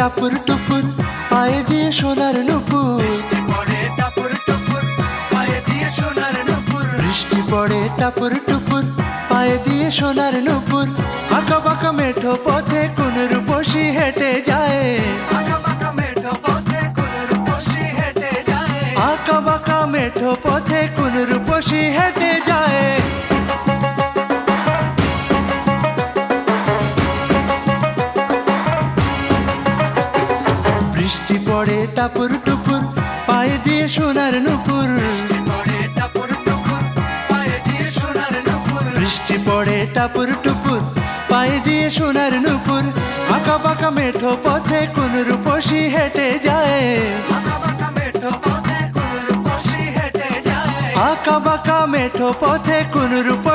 টাপুর টুপুর পায়ে দিয়ে সোনার নুপুর, বৃষ্টি পড়ে টাপুর টুপুর পায়ে দিয়ে সোনার নুপুর। আঁকা বাঁকা মেঠো পথে কোন রূপসী হেঁটে যায়, আঁকা বাঁকা মেঠো পথে কোন রূপসী হেঁটে যায়। বৃষ্টি পড়ে টাপুর টুপুর পায়ে দিয়ে সোনার নুপুর, বৃষ্টি পড়ে টাপুর টুপুর পায়ে দিয়ে সোনার নুপুর। আঁকা বাঁকা মেঠো পথে কোন রূপসী হেঁটে যায়, আঁকা বাঁকা মেঠো পথে কোন রূপ